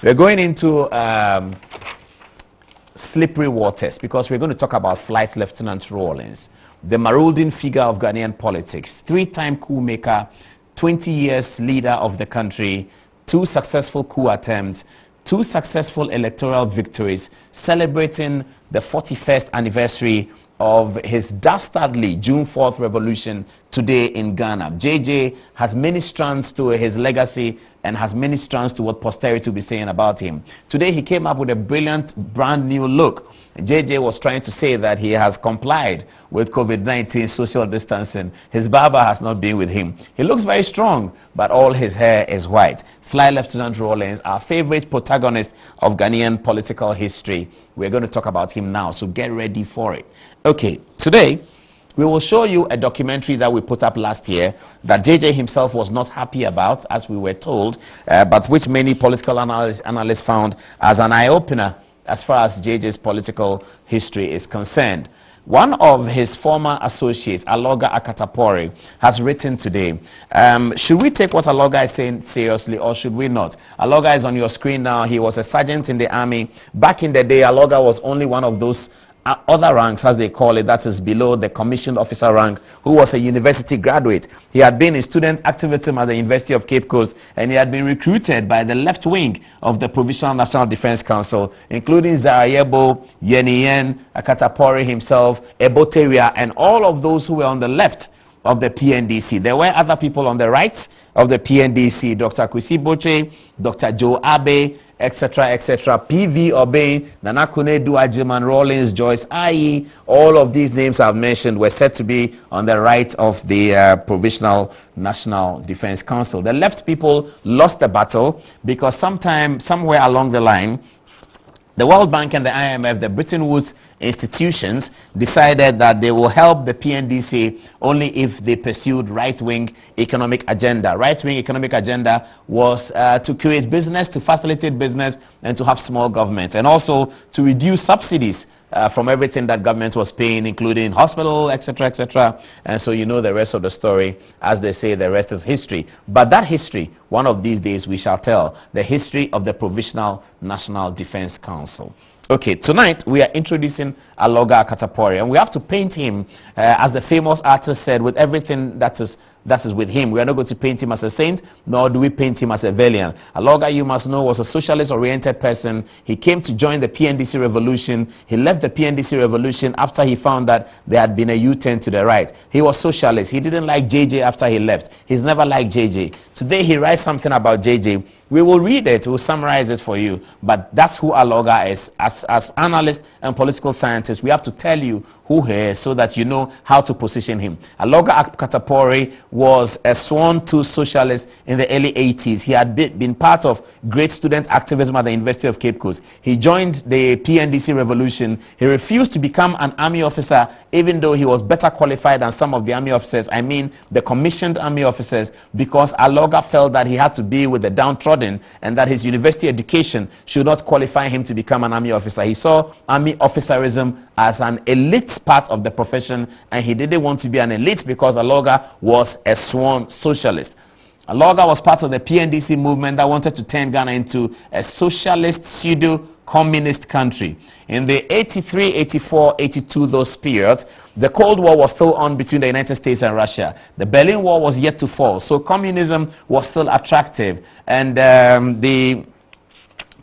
We're going into slippery waters because we're going to talk about Flight Lieutenant Rawlings, the marauding figure of Ghanaian politics, three-time coup maker, 20 years leader of the country, 2 successful coup attempts, 2 successful electoral victories, celebrating the 41st anniversary of his dastardly June 4th revolution today in Ghana. JJ has many strands to his legacy and has many strands to what posterity will be saying about him. Today he came up with a brilliant brand new look. JJ was trying to say that he has complied with COVID-19 social distancing. His barber has not been with him. He looks very strong, but all his hair is white. Flight Lieutenant Rawlings, our favorite protagonist of Ghanaian political history. We're going to talk about him now, so get ready for it. Okay, today we will show you a documentary that we put up last year that JJ himself was not happy about, as we were told, but which many political analysts found as an eye-opener as far as JJ's political history is concerned. One of his former associates, Aloga Akatapore, has written today, should we take what Aloga is saying seriously or should we not? Aloga is on your screen now. He was a sergeant in the army. Back in the day, Aloga was only one of those other ranks, as they call it, that is below the commissioned officer rank, who was a university graduate. He had been in student activism at the University of Cape Coast, and he had been recruited by the left wing of the Provisional National Defense Council, including Zarayebo, Sgt Akatapore himself, Adom-Otchere, and all of those who were on the left of the PNDC. There were other people on the right of the PNDC, Dr. Kwesi Boche, Dr. Joe Abe, etc., etc., PV Obey, Nana Kune Duajiman, Rawlings, Joyce Ayi, all of these names I've mentioned were said to be on the right of the Provisional National Defense Council. The left people lost the battle because somewhere along the line, the World Bank and the IMF, the Bretton Woods institutions, decided that they will help the PNDC only if they pursued right-wing economic agenda. Right-wing economic agenda was to create business, to facilitate business, and to have small governments, and also to reduce subsidies from everything that government was paying, including hospital, etc., etc. And so you know the rest of the story. As they say, the rest is history. But that history, one of these days we shall tell, the history of the Provisional National Defense Council. Okay, tonight we are introducing Aloga Akatapore, and we have to paint him, as the famous artist said, with everything that is with him. We are not going to paint him as a saint, nor do we paint him as a villain. Aloga, you must know, was a socialist-oriented person. He came to join the PNDC revolution. He left the PNDC revolution after he found that there had been a U-turn to the right. He was socialist. He didn't like JJ after he left. He's never liked JJ. Today he writes something about JJ. We will read it. We'll summarize it for you. But that's who Aloga is. As analysts and political scientists, we have to tell you who he is so that you know how to position him. Aloga Akatapore was a sworn-to socialist in the early 80s. He had been part of great student activism at the University of Cape Coast. He joined the PNDC revolution. He refused to become an army officer, even though he was better qualified than some of the army officers, I mean the commissioned army officers, because Aloga felt that he had to be with the downtrodden and that his university education should not qualify him to become an army officer. He saw army officerism as an elite part of the profession, and he didn't want to be an elite because Aloga was a sworn socialist. Aloga was part of the PNDC movement that wanted to turn Ghana into a socialist pseudo-communist country. In the 83, 84, 82, those periods, the Cold War was still on between the United States and Russia. The Berlin Wall was yet to fall, so communism was still attractive, and the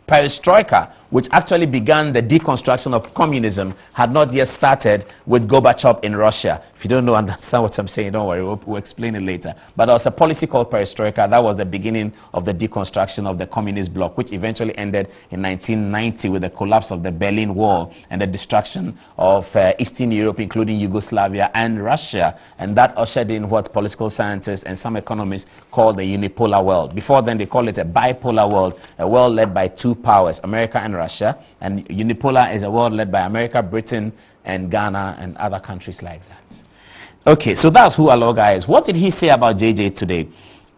perestroika, which actually began the deconstruction of communism, had not yet started with Gorbachev in Russia. If you don't understand what I'm saying, don't worry, we'll explain it later. But there was a policy called perestroika. That was the beginning of the deconstruction of the communist bloc, which eventually ended in 1990 with the collapse of the Berlin Wall and the destruction of Eastern Europe, including Yugoslavia and Russia. And that ushered in what political scientists and some economists call the unipolar world. Before then, they called it a bipolar world, a world led by 2 powers, America and Russia. And unipolar is a world led by America, Britain, and Ghana, and other countries like that. Okay, so that's who Aloga is. What did he say about JJ today?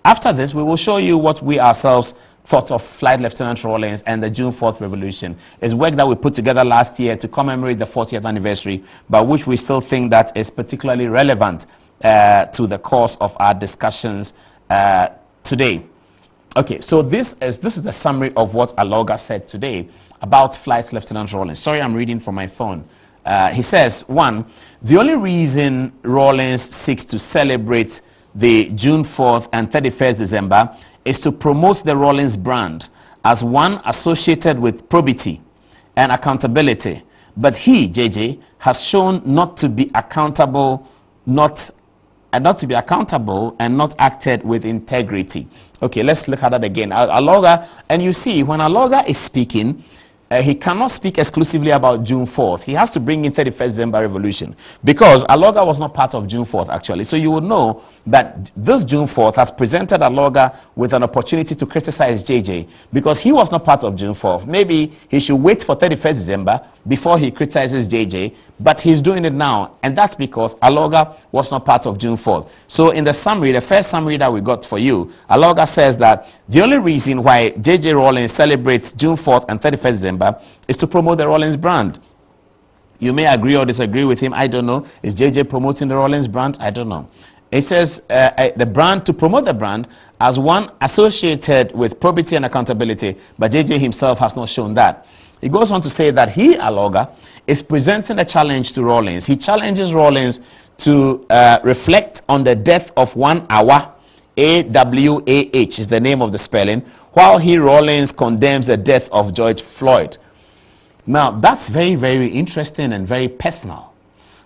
After this, we will show you what we ourselves thought of Flight Lieutenant Rawlings and the June 4th revolution. It's work that we put together last year to commemorate the 40th anniversary, but which we still think that is particularly relevant to the course of our discussions today. Okay, so this is the summary of what Aloga said today about Flight Lieutenant Rawlings. Sorry, I'm reading from my phone. He says, 1, the only reason Rawlings seeks to celebrate the June 4th and 31st December is to promote the Rawlings brand as one associated with probity and accountability. But he, JJ, has shown not to be accountable, not to be accountable and not acted with integrity. Okay, let's look at that again. Aloga, and you see, when Aloga is speaking, he cannot speak exclusively about June 4th. He has to bring in 31st December Revolution because Aloga was not part of June 4th, actually. So you would know that this June 4th has presented Aloga with an opportunity to criticize JJ because he was not part of June 4th. Maybe he should wait for 31st December before he criticizes JJ, but he's doing it now, and that's because Aloga was not part of June 4th. So in the summary, the first summary that we got for you, Aloga says that the only reason why JJ Rawlings celebrates June 4th and 31st December is to promote the Rawlings brand. You may agree or disagree with him, I don't know. Is JJ promoting the Rawlings brand? I don't know. It says the brand, to promote the brand as one associated with probity and accountability, but JJ himself has not shown that. He goes on to say that he, Aloga, is presenting a challenge to Rawlings. He challenges Rawlings to reflect on the death of 1 Awah, A-W-A-H is the name of the spelling, while he, Rawlings, condemns the death of George Floyd. Now, that's very, very interesting and very personal.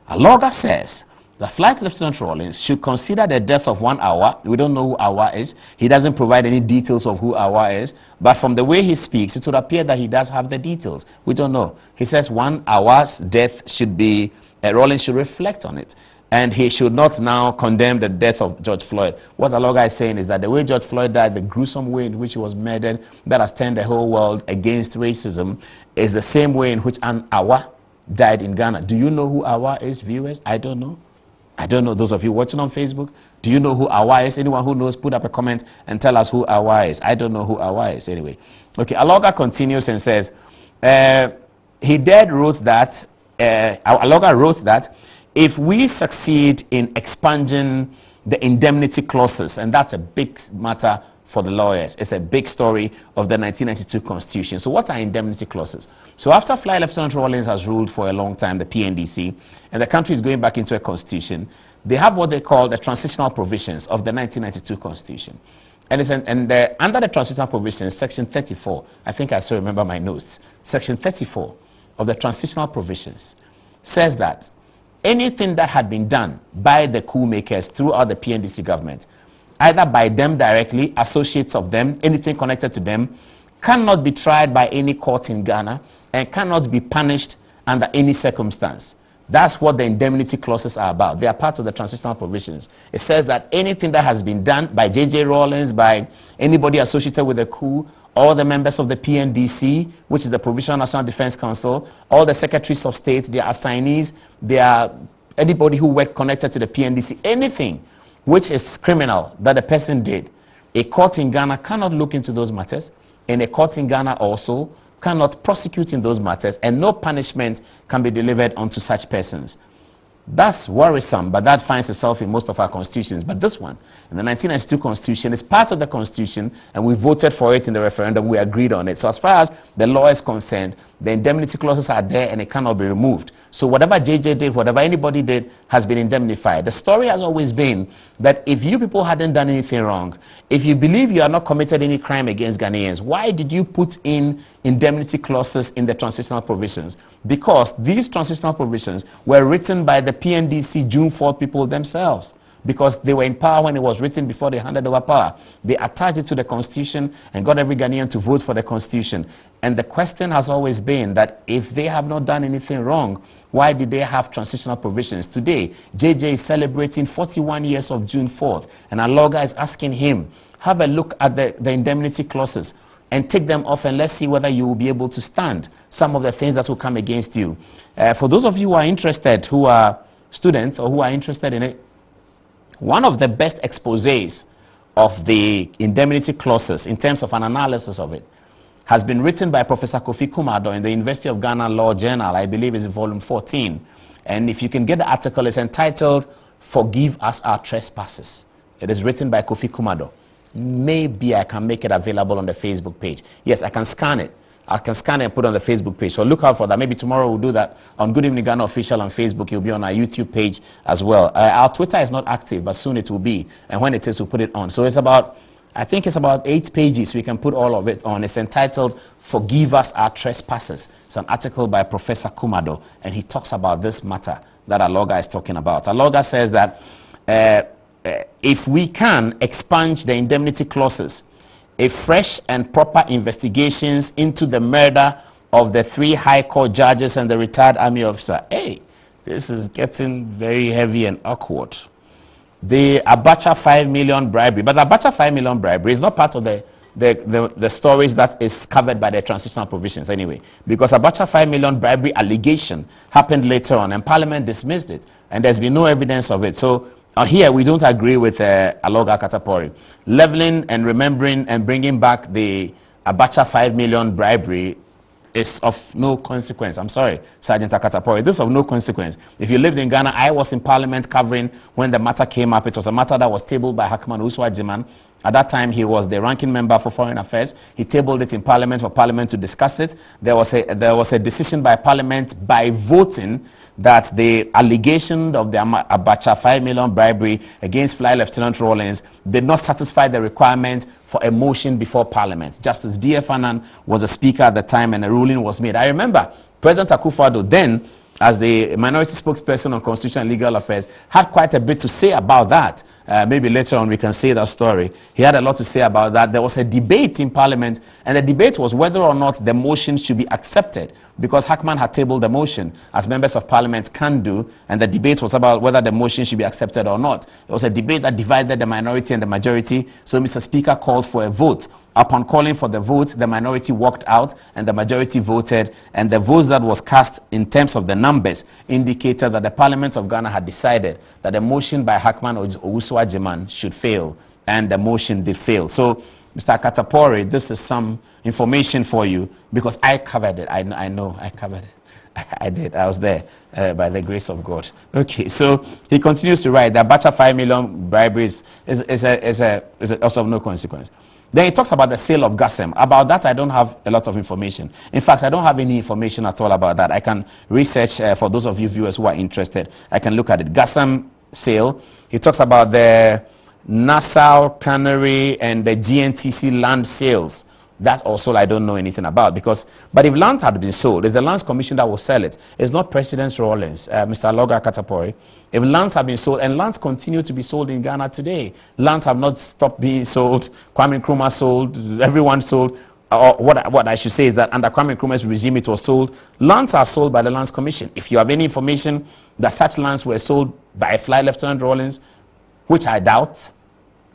Aloga says the Flight Lieutenant Rawlings should consider the death of 1 Awah. We don't know who Awah is. He doesn't provide any details of who Awah is. But from the way he speaks, it would appear that he does have the details. We don't know. He says 1 Awah's death should be, Rawlings should reflect on it. And he should not now condemn the death of George Floyd. What Aloga is saying is that the way George Floyd died, the gruesome way in which he was murdered, that has turned the whole world against racism, is the same way in which an Awah died in Ghana. Do you know who Awah is, viewers? I don't know. I don't know. Those of you watching on Facebook, do you know who Awah is? Anyone who knows, put up a comment and tell us who Awah is. I don't know who Awah is anyway. Okay, Aloga continues and says, Aloga wrote that if we succeed in expunging the indemnity clauses, and that's a big matter for the lawyers. It's a big story of the 1992 Constitution. So what are indemnity clauses? So after Flight Lieutenant Rawlings has ruled for a long time, the PNDC, and the country is going back into a constitution, they have what they call the transitional provisions of the 1992 Constitution. And under the transitional provisions, Section 34, I think I still remember my notes, Section 34 of the transitional provisions says that anything that had been done by the coup makers throughout the PNDC government, either by them directly, associates of them, anything connected to them, cannot be tried by any court in Ghana and cannot be punished under any circumstance. That's what the indemnity clauses are about. They are part of the transitional provisions. It says that anything that has been done by JJ Rawlings, by anybody associated with the coup, all the members of the PNDC, which is the Provisional National Defense Council, all the secretaries of state, their assignees, anybody who worked connected to the PNDC, anything which is criminal that a person did, a court in Ghana cannot look into those matters, and a court in Ghana also cannot prosecute in those matters, and no punishment can be delivered unto such persons. That's worrisome, but that finds itself in most of our constitutions. But this one, in the 1992 Constitution, is part of the Constitution, and we voted for it in the referendum. We agreed on it. So as far as the law is concerned, the indemnity clauses are there, and it cannot be removed. So whatever JJ did, whatever anybody did, has been indemnified. The story has always been that if you people hadn't done anything wrong, if you believe you are not committed any crime against Ghanaians, why did you put in indemnity clauses in the transitional provisions? Because these transitional provisions were written by the PNDC June 4th people themselves, because they were in power when it was written before they handed over power. They attached it to the Constitution and got every Ghanaian to vote for the Constitution. And the question has always been that if they have not done anything wrong, why did they have transitional provisions? Today, JJ is celebrating 41 years of June 4th, and Aloga is asking him, have a look at the indemnity clauses and take them off, and let's see whether you will be able to stand some of the things that will come against you. For those of you who are interested, who are students or who are interested in it, one of the best exposés of the indemnity clauses in terms of an analysis of it has been written by Professor Kofi Kumado in the University of Ghana Law Journal. I believe it's volume 14. And if you can get the article, it's entitled, "Forgive Us Our Trespasses." It is written by Kofi Kumado. maybe I can make it available on the Facebook page. Yes, I can scan it. I can scan it and put it on the Facebook page. So look out for that. Maybe tomorrow we'll do that on Good Evening Ghana Official on Facebook. It'll be on our YouTube page as well. Our Twitter is not active, but soon it will be. And when it is, we'll put it on. So it's about, I think it's about 8 pages. We can put all of it on. It's entitled, Forgive Us Our Trespasses. It's an article by Professor Kumado. And he talks about this matter that Aloga is talking about. Aloga says that if we can expunge the indemnity clauses, a fresh and proper investigations into the murder of the 3 High Court judges and the retired army officer. Hey, this is getting very heavy and awkward. The Abacha 5 million bribery, but Abacha 5 million bribery is not part of the stories that is covered by the transitional provisions anyway, because Abacha 5 million bribery allegation happened later on and Parliament dismissed it, and there's been no evidence of it. So here, we don't agree with Aloga Akatapore. Leveling and remembering and bringing back the Abacha 5 million bribery is of no consequence. I'm sorry, Sgt Akatapore. This is of no consequence. If you lived in Ghana, I was in Parliament covering when the matter came up. It was a matter that was tabled by Hackman Uswajiman. At that time, he was the ranking member for Foreign Affairs. He tabled it in Parliament for Parliament to discuss it. There was a decision by Parliament by voting that the allegation of the Abacha 5 million bribery against Flight Lieutenant Rawlings did not satisfy the requirement for a motion before Parliament. Justice D.F. Annan was a speaker at the time and a ruling was made. I remember President Akufo-Addo then, as the minority spokesperson on Constitution and Legal Affairs, had quite a bit to say about that. Maybe later on we can say that story. He had a lot to say about that. There was a debate in Parliament, and the debate was whether or not the motion should be accepted, because Hackman had tabled the motion, as members of Parliament can do, and the debate was about whether the motion should be accepted or not. There was a debate that divided the minority and the majority, so Mr. Speaker called for a vote. Upon calling for the vote, the minority walked out and the majority voted, and the votes that was cast in terms of the numbers indicated that the Parliament of Ghana had decided that the motion by Hackman Owusu-Agyemang should fail, and the motion did fail. So, Mr. Akatapore, this is some information for you, because I covered it. I know I covered it. I did. I was there by the grace of God. Okay, so he continues to write that Abacha 5 million briberies is also of no consequence. Then he talks about the sale of Gassem. About that, I don't have a lot of information. In fact, I don't have any information at all about that. I can research for those of you viewers who are interested. I can look at it. Gassem sale. He talks about the Nassau Cannery and the GNTC land sales. That also I don't know anything about, because, but if land had been sold, it's the Lands Commission that will sell it. It's not President Rawlings, Mr. Aloga Akatapore. If lands have been sold, and lands continue to be sold in Ghana today, lands have not stopped being sold. Kwame Nkrumah sold, everyone sold. Or what I should say is that under Kwame Nkrumah's regime, it was sold. Lands are sold by the Lands Commission. If you have any information that such lands were sold by Flight Lieutenant Rawlings, which I doubt,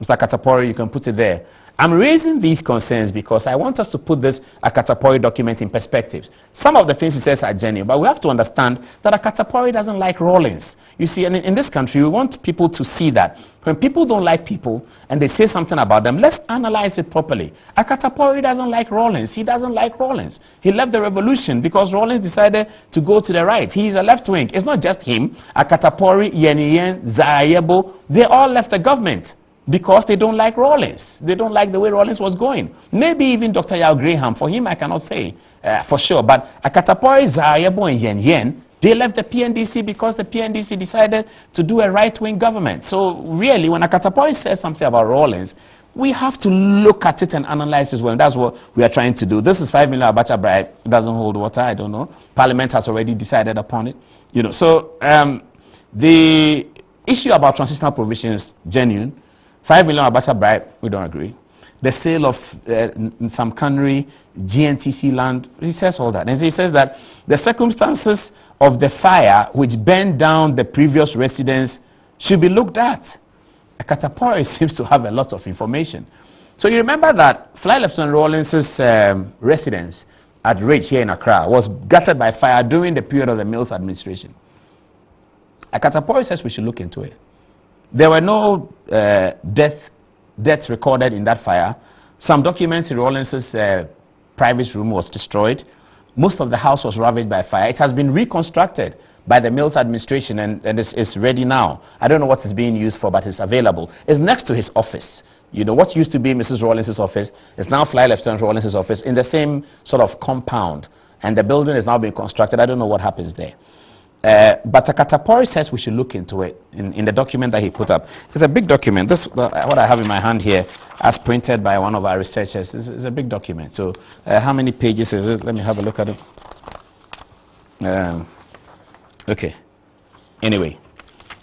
Mr. Akatapore, you can put it there. I'm raising these concerns because I want us to put this Akatapore document in perspective. Some of the things he says are genuine, but we have to understand that Akatapore doesn't like Rawlings. You see, and in this country, we want people to see that when people don't like people and they say something about them, let's analyze it properly. Akatapore doesn't like Rawlings. He doesn't like Rawlings. He left the revolution because Rawlings decided to go to the right. He's a left wing. It's not just him. Akatapore, Yenien, Zayebo, they all left the government because they don't like Rawlings. They don't like the way Rawlings was going. Maybe even Dr. Yao Graham. For him, I cannot say for sure. But Akatapore, Zayebo, and Yen Yen, they left the PNDC because the PNDC decided to do a right-wing government. So really, when Akatapore says something about Rawlings, we have to look at it and analyze it well. And that's what we are trying to do. This is 5 million Abacha bribe. It doesn't hold water. I don't know. Parliament has already decided upon it. You know. So the issue about transitional provisions, genuine. 5 million Abacha bribe, we don't agree. The sale of some country, GNTC land, he says all that. And he says that the circumstances of the fire which burned down the previous residence should be looked at. Akatapore seems to have a lot of information. So you remember that Flight Lieutenant Rawlings' residence at Ridge here in Accra was gutted by fire during the period of the Mills administration. Akatapore says we should look into it. There were no deaths recorded in that fire. Some documents in Rawlings' private room was destroyed. Most of the house was ravaged by fire. It has been reconstructed by the Mills administration and it's ready now. I don't know what it's being used for, but it's available. It's next to his office. You know, what used to be Mrs. Rawlings' office is now Flight Lieutenant Rawlings' office in the same sort of compound. And the building is now being constructed. I don't know what happens there. But Akatapore says we should look into it in the document that he put up. It's a big document. This, what I have in my hand here, as printed by one of our researchers, is a big document. So how many pages is it? Let me have a look at it. Okay. Anyway.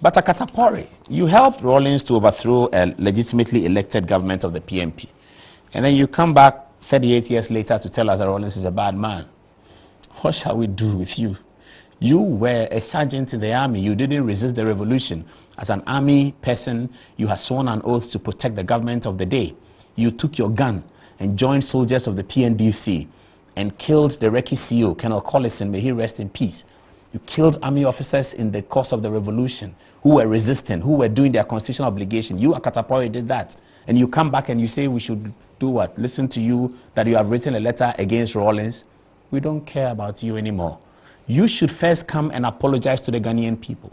But Akatapore, you helped Rawlings to overthrow a legitimately elected government of the PMP. And then you come back 38 years later to tell us that Rawlings is a bad man. What shall we do with you? You were a sergeant in the army. You didn't resist the revolution. As an army person, you had sworn an oath to protect the government of the day. You took your gun and joined soldiers of the PNDC and killed the Recce CEO, Colonel Collison, may he rest in peace. You killed army officers in the course of the revolution who were resisting, who were doing their constitutional obligation. You, Akatapore, did that. And you come back and you say we should do what? Listen to you, that you have written a letter against Rawlings. We don't care about you anymore. You should first come and apologize to the Ghanaian people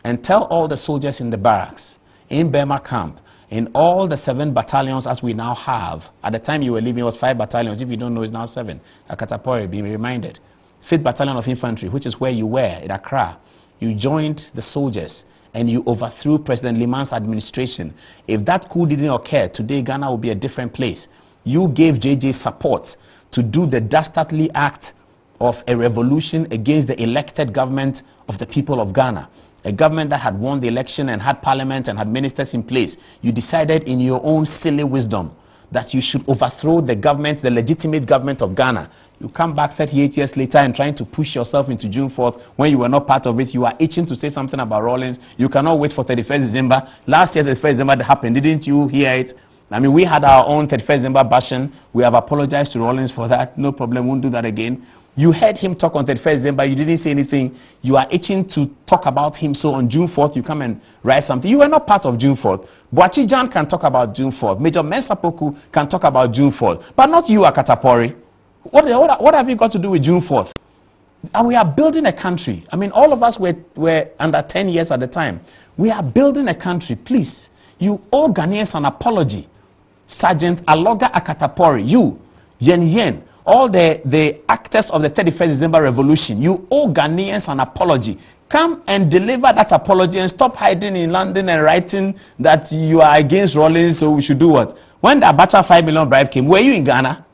and tell all the soldiers in the barracks, in Burma camp, in all the 7 battalions as we now have. At the time you were leaving, it was 5 battalions. If you don't know, it's now 7. Akatapore, be reminded. 5th Battalion of Infantry, which is where you were in Accra. You joined the soldiers and you overthrew President Liman's administration. If that coup didn't occur, today Ghana will be a different place. You gave JJ support to do the dastardly act of a revolution against the elected government of the people of Ghana. A government that had won the election and had parliament and had ministers in place. You decided in your own silly wisdom that you should overthrow the government, the legitimate government of Ghana. You come back 38 years later and trying to push yourself into June 4th when you were not part of it. You are itching to say something about Rawlings. You cannot wait for 31st December. Last year, 31st December that happened. Didn't you hear it? I mean, we had our own 31st December bashing. We have apologized to Rawlings for that. No problem. Won't do that again. You heard him talk on 31st December. You didn't say anything. You are itching to talk about him. So on June 4th, you come and write something. You were not part of June 4th. Boachi Jan can talk about June 4th. Major Mensah Poku can talk about June 4th. But not you, Akatapore. What have you got to do with June 4th? And we are building a country. I mean, all of us were under 10 years at the time. We are building a country. Please, you owe Ghanaians an apology. Sgt Aloga Akatapore, you, Yen, all the actors of the 31st December revolution, you owe Ghanaians an apology. Come and deliver that apology and stop hiding in London and writing that you are against Rawlings, so we should do what? When the Abacha 5 million bribe came, were you in Ghana?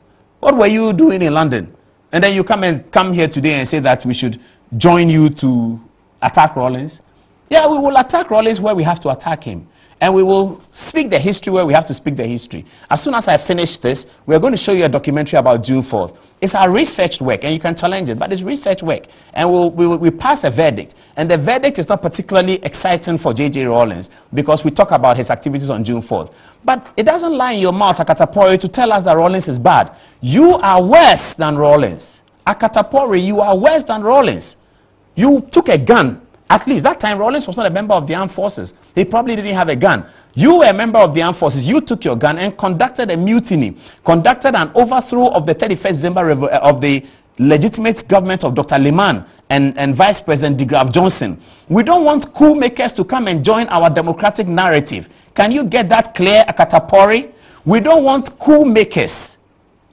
What were you doing in London? And then you come here today and say that we should join you to attack Rawlings. Yeah, we will attack Rawlings where we have to attack him. And we will speak the history where we have to speak the history. As soon as I finish this, we're going to show you a documentary about June 4th. It's our research work, and you can challenge it, but it's research work. And we pass a verdict. And the verdict is not particularly exciting for J.J. Rawlings because we talk about his activities on June 4th. But it doesn't lie in your mouth, Akatapore, to tell us that Rawlings is bad. You are worse than Rawlings. Akatapore, you are worse than Rawlings. You took a gun. At least that time, Rawlings was not a member of the armed forces. He probably didn't have a gun. You were a member of the armed forces. You took your gun and conducted a mutiny, conducted an overthrow of the 31st December of the legitimate government of Dr. Liman and Vice President de Graaf Johnson. We don't want coup makers to come and join our democratic narrative. Can you get that clear, Akatapore? We don't want coup makers,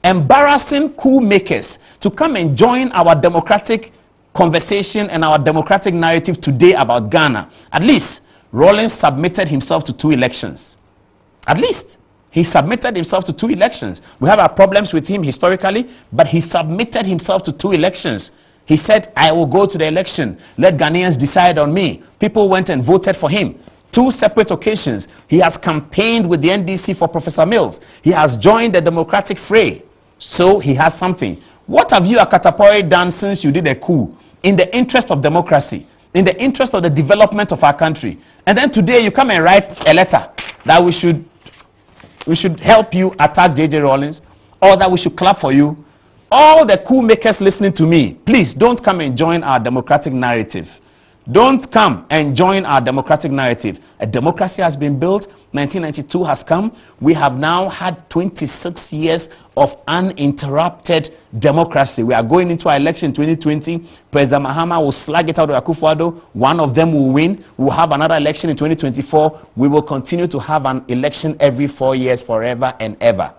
embarrassing coup makers, to come and join our democratic conversation and our democratic narrative today about Ghana. At least Rawlings submitted himself to 2 elections. At least he submitted himself to 2 elections. We have our problems with him historically, but he submitted himself to 2 elections. He said, I will go to the election. Let Ghanaians decide on me. People went and voted for him. 2 separate occasions. He has campaigned with the NDC for Professor Mills. He has joined the democratic fray. So he has something. What have you, Akatapore, done since you did a coup in the interest of democracy, in the interest of the development of our country? And then today you come and write a letter that we should help you attack J.J. Rawlings, or that we should clap for you. All the coup makers listening to me, please don't come and join our democratic narrative. Don't come and join our democratic narrative. A democracy has been built. 1992 has come. We have now had 26 years of uninterrupted democracy. We are going into our election in 2020. President Mahama will slag it out of Akufo-Addo. One of them will win. We'll have another election in 2024. We will continue to have an election every 4 years, forever and ever.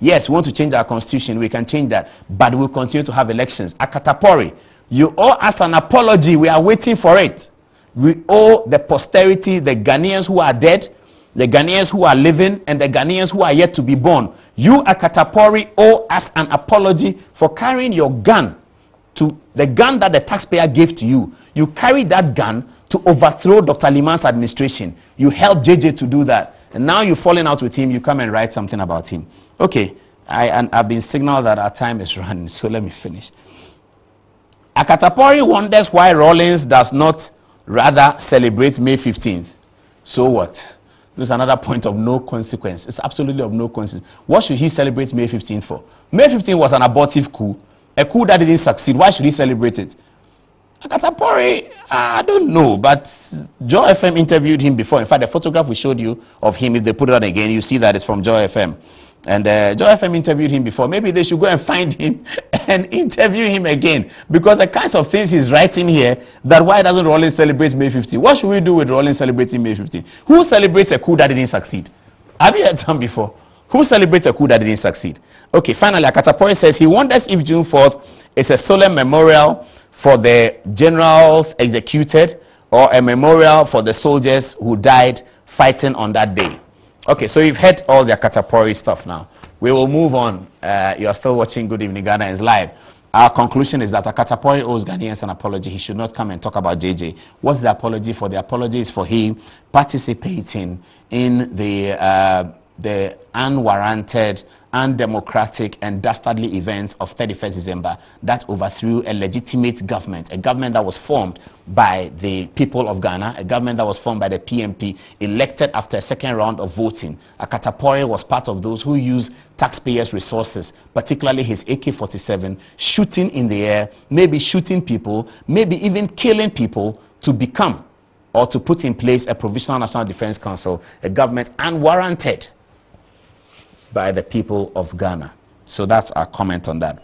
Yes, we want to change our constitution. We can change that. But we'll continue to have elections. Akatapore, you owe us an apology. We are waiting for it. We owe the posterity, the Ghanaians who are dead, the Ghanaians who are living, and the Ghanaians who are yet to be born. You, Akatapore, owe us an apology for carrying your gun, to the gun that the taxpayer gave to you. You carried that gun to overthrow Dr. Liman's administration. You helped JJ to do that. And now you're falling out with him. You come and write something about him. Okay, I've been signaled that our time is running, so let me finish. Akatapore wonders why Rawlings does not rather celebrate May 15th. So what? There's another point of no consequence. It's absolutely of no consequence. What should he celebrate May 15th for? May 15th was an abortive coup, a coup that didn't succeed. Why should he celebrate it? Akatapore, I don't know, but Joy FM interviewed him before. In fact, the photograph we showed you of him, if they put it on again, you see that it's from Joy FM. And Joy FM interviewed him before. Maybe they should go and find him and interview him again, because the kinds of things he's writing here, that why doesn't Rawlings celebrate May 15th? What should we do with Rawlings celebrating May 15th? Who celebrates a coup that didn't succeed? Have you heard some before? Who celebrates a coup that didn't succeed? Okay, finally, Akatapore says he wonders if June 4th is a solemn memorial for the generals executed or a memorial for the soldiers who died fighting on that day. Okay, so you've heard all the Akatapore stuff now. We will move on. You're still watching Good Evening Ghana live. Our conclusion is that Akatapore owes Ghanaians an apology. He should not come and talk about JJ. What's the apology for? The apology is for him participating in the unwarranted, undemocratic and dastardly events of 31st December that overthrew a legitimate government, a government that was formed by the people of Ghana, a government that was formed by the PMP, elected after a second round of voting. Akatapore was part of those who used taxpayers' resources, particularly his AK-47, shooting in the air, maybe shooting people, maybe even killing people to become or to put in place a Provisional National Defense Council, a government unwarranted by the people of Ghana. So that's our comment on that.